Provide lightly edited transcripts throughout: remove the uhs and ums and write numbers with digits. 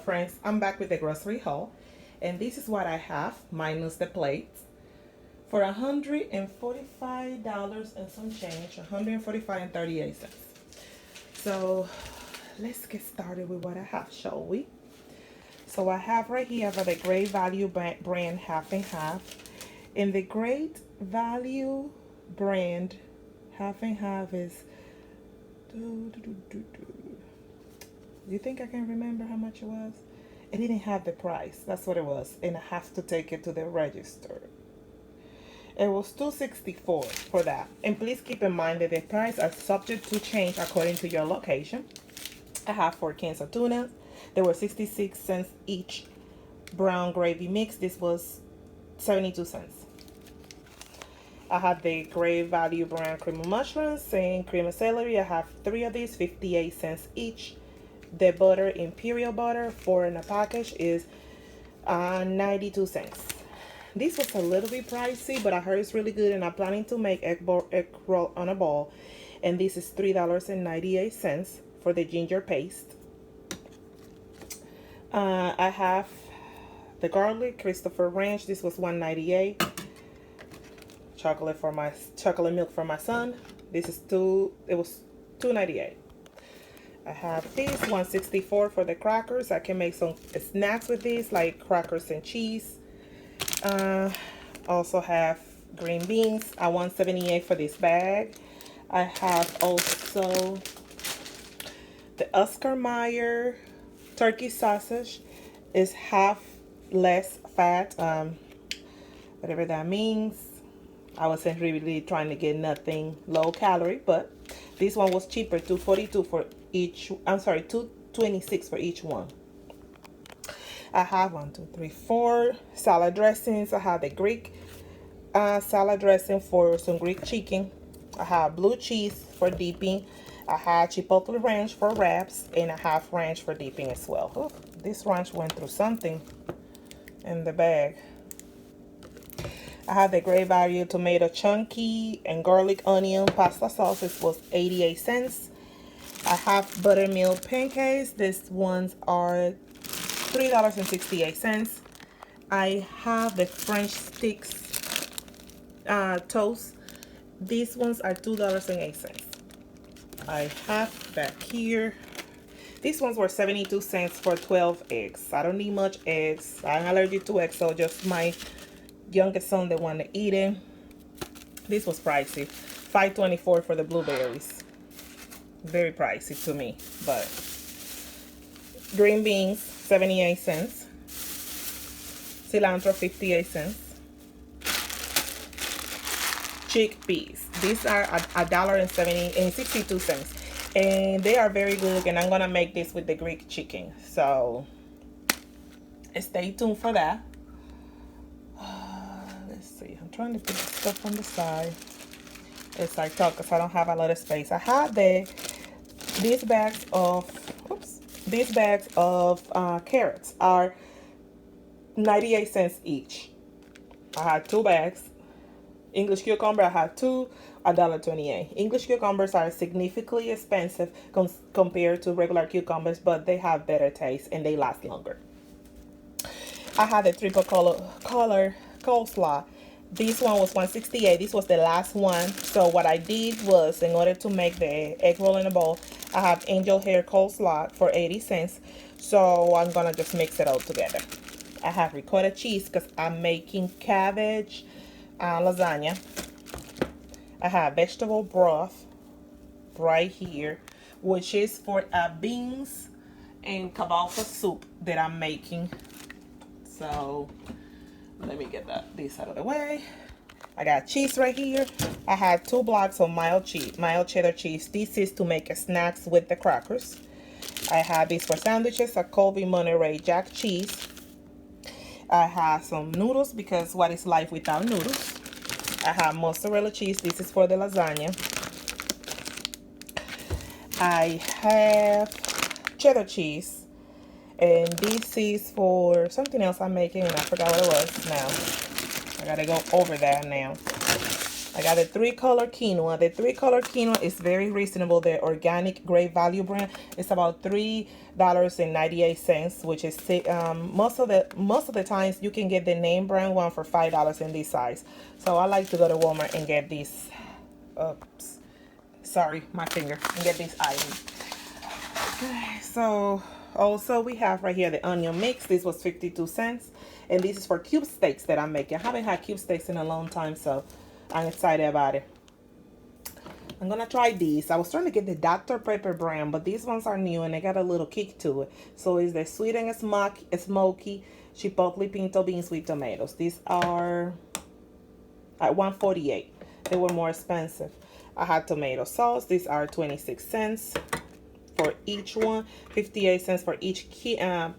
friends, I'm back with the grocery haul, and this is what I have minus the plates for $145 and some change, 145 and 38 cents. So let's get started with what I have, shall we? So I have right here, I have the Great Value brand half and half. In the Great Value brand, half and half is do you think I can remember how much it was? It didn't have the price. That's what it was. And I have to take it to the register. It was $2.64 for that. And please keep in mind that the price are subject to change according to your location. I have 4 cans of tuna. They were 66 cents each. Brown gravy mix. This was 72 cents. I have the Great Value brand cream of mushrooms and cream of celery. I have 3 of these, 58 cents each. The butter, imperial butter, 4 in a package, is 92 cents. This was a little bit pricey, but I heard it's really good, and I'm planning to make egg roll on a ball. And this is $3.98 for the ginger paste. I have the garlic Christopher Ranch. This was $1.98. Chocolate milk for my son. This is it was $2.98. I have these $1.64 for the crackers. I can make some snacks with these, like crackers and cheese. Also have green beans at $1.78 for this bag. I have also the Oscar Mayer turkey sausage. Is half less fat, whatever that means. I wasn't really trying to get nothing low calorie, but this one was cheaper, $2.42 for each. I'm sorry, $2.26 for each one. I have 4 salad dressings. I have the Greek salad dressing for some Greek chicken. I have blue cheese for dipping. I have chipotle ranch for wraps, and I have ranch for dipping as well. Ooh, this ranch went through something in the bag. I have the Great Value tomato chunky and garlic onion pasta sauce. This was 88 cents. I have buttermilk pancakes. These ones are $3.68. I have the French sticks toast. These ones are $2.08. I have back here, these ones were 72 cents for 12 eggs. I don't need much eggs. I'm allergic to eggs, so just my youngest son that want to eat it. This was pricey, $5.24 for the blueberries. Very pricey to me, but green beans 78 cents, cilantro 58 cents, chickpeas. These are $1.62, and they are very good. And I'm gonna make this with the Greek chicken, so stay tuned for that. Let's see. I'm trying to put the stuff on the side as I talk, because I don't have a lot of space. I have these bags of carrots are 98 cents each. I had 2 bags. English cucumber, I have 2, $1.28. English cucumbers are significantly expensive compared to regular cucumbers, but they have better taste and they last longer. I had a triple color coleslaw. This one was $1.68. This was the last one. So what I did was, in order to make the egg roll in a bowl, I have angel hair coleslaw for 80 cents. So I'm gonna just mix it all together. I have ricotta cheese because I'm making cabbage lasagna. I have vegetable broth right here, which is for beans and kabalsa soup that I'm making. So let me get this out of the way. I got cheese right here. I have 2 blocks of mild cheddar cheese. This is to make snacks with the crackers. I have this for sandwiches, a Colby Monterey Jack cheese. I have some noodles, because what is life without noodles? I have mozzarella cheese. This is for the lasagna. I have cheddar cheese, and this is for something else I'm making, and I forgot what it was now. I gotta go over that now. I got a 3-color quinoa. The 3-color quinoa is very reasonable. The organic great value brand. It's about $3.98, which is most of the times you can get the name brand one for $5 in this size. So I like to go to Walmart and get these. Oops, sorry, my finger. And get these items. Okay, so also we have right here the onion mix. This was 52 cents, and this is for cube steaks that I'm making. I haven't had cube steaks in a long time, so I'm excited about it. I'm gonna try these. I was trying to get the Dr. Pepper brand, but these ones are new and they got a little kick to it. So it's the sweet and smoky chipotle pinto beans with tomatoes. These are at $1.48. They were more expensive. I had tomato sauce. These are 26 cents for each one, 58 cents for each can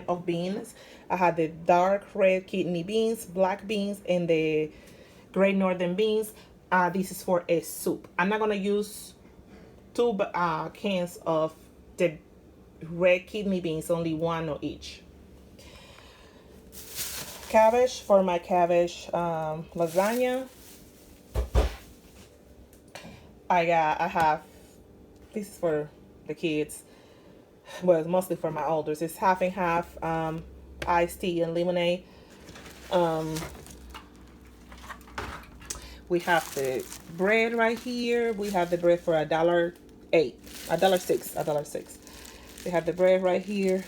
of beans. I had the dark red kidney beans, black beans, and the Great Northern beans. This is for a soup. I'm not gonna use 2 cans of the red kidney beans, only 1 of each. Cabbage for my cabbage lasagna. I have, this is for the kids, well, it's mostly for my elders. It's half and half, iced tea and lemonade. We have the bread right here. We have the bread for $1.06. $1.06. We have the bread right here,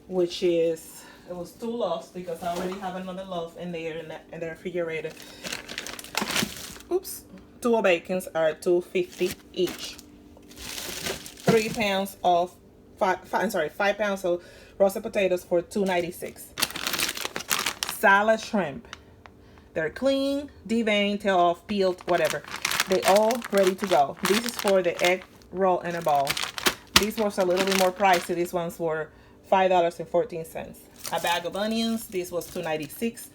which is, it was 2 loaves because I already have another loaf in there in the refrigerator. Oops. 2 of bacons are $2.50 each. 5 pounds of roasted potatoes for $2.96. Salad shrimp. They're clean, deveined, tail off, peeled, whatever. They all ready to go. This is for the egg roll in a bowl. These was a little bit more pricey. These ones were $5.14. A bag of onions. This was $2.96.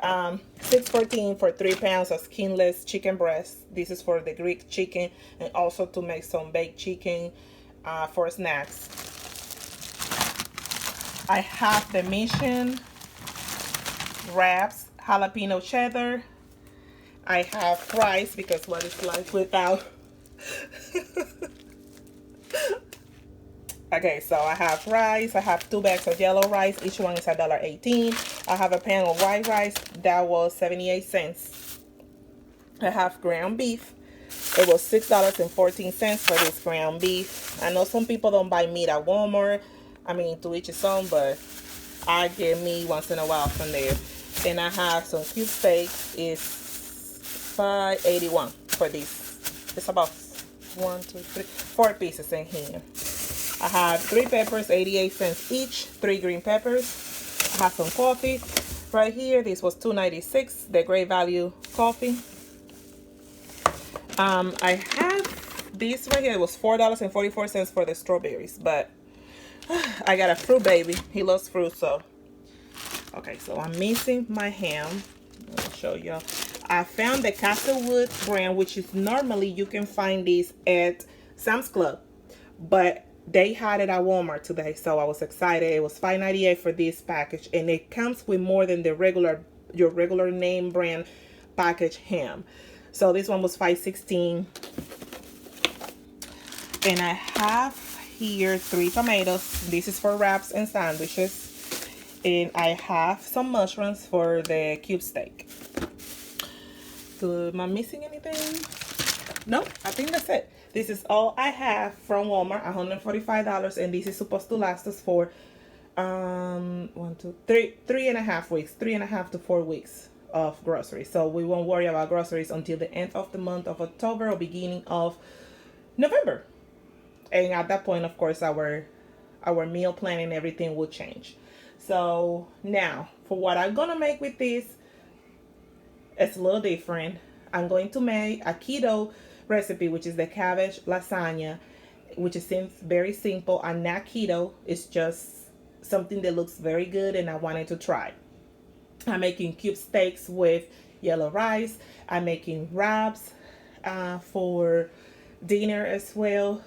$6.14 for 3 pounds of skinless chicken breast. This is for the Greek chicken and also to make some baked chicken for snacks. I have the Mission wraps, jalapeno cheddar. I have fries because what is life without. Okay, so I have rice. I have 2 bags of yellow rice. Each one is $1.18. I have a pan of white rice. That was 78 cents. I have ground beef. It was $6.14 for this ground beef. I know some people don't buy meat at Walmart. I mean, to each his own, but I get meat once in a while from there. And I have some cube steaks. It's $5.81 for this. It's about 4 pieces in here. I have 3 peppers, 88 cents each. 3 green peppers. I have some coffee right here. This was $2.96. The Great Value coffee. I have this right here. It was $4.44 for the strawberries, but I got a fruit baby. He loves fruit, so. Okay, so I'm missing my ham. I'll show y'all. I found the Castlewood brand, which is normally you can find these at Sam's Club, but they had it at Walmart today, so I was excited. It was $5.98 for this package, and it comes with more than the your regular name brand package ham. So this one was $5.16, and I have here 3 tomatoes. This is for wraps and sandwiches. And I have some mushrooms for the cube steak. So am I missing anything? Nope, I think that's it. This is all I have from Walmart, $145, and this is supposed to last us for 3.5 weeks, 3.5 to 4 weeks of groceries. So we won't worry about groceries until the end of the month of October or beginning of November. And at that point, of course, our meal plan and everything will change. So now for what I'm gonna make with this, it's a little different. I'm going to make a keto recipe, which is the cabbage lasagna, which seems very simple and not keto. It's just something that looks very good and I wanted to try. I'm making cube steaks with yellow rice. I'm making wraps for dinner as well.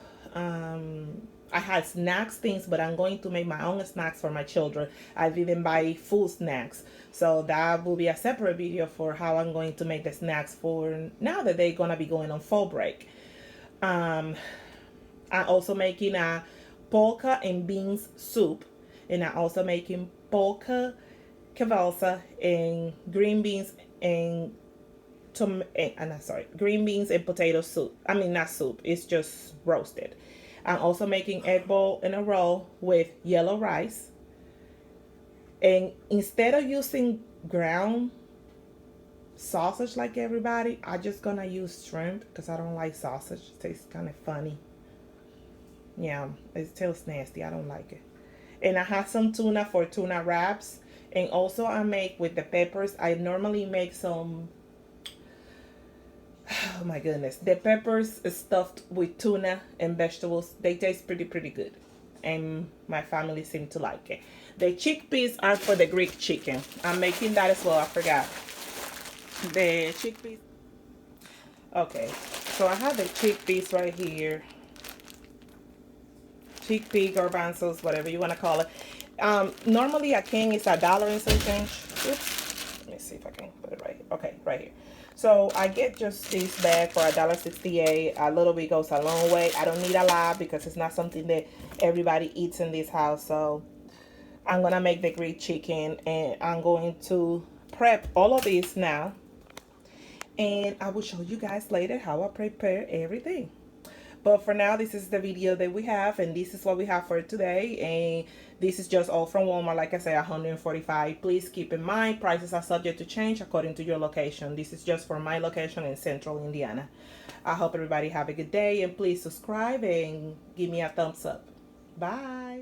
I had snacks things, but I'm going to make my own snacks for my children. I didn't buy full snacks. So that will be a separate video for how I'm going to make the snacks for now that they're going to be going on fall break. I'm also making a polka and beans soup. And I'm also making polka, cavalsa, and green beans and green beans and potato soup. I mean, not soup, it's just roasted. I'm also making egg bowl in a roll with yellow rice. And instead of using ground sausage like everybody, I just gonna use shrimp because I don't like sausage. It tastes kind of funny. Yeah, it tastes nasty. I don't like it. And I have some tuna for tuna wraps. And also I make with the peppers. I normally make some, oh my goodness, the peppers is stuffed with tuna and vegetables. They taste pretty good, and my family seem to like it. The chickpeas are for the Greek chicken. I'm making that as well. I forgot the chickpeas. Okay, so I have the chickpeas right here. Chickpea, garbanzos, whatever you want to call it. Normally a king is $1 and some change. Oops. Let me see if I can put it right here. Okay, right here. So I get just this bag for $1.68. A little bit goes a long way. I don't need a lot because it's not something that everybody eats in this house. So I'm gonna make the Greek chicken, and I'm going to prep all of this now, and I will show you guys later how I prepare everything. But for now, this is the video that we have, and this is what we have for today. And this is just all from Walmart. Like I said, 145. Please keep in mind, prices are subject to change according to your location. This is just for my location in Central Indiana. I hope everybody have a good day, and please subscribe and give me a thumbs up. Bye.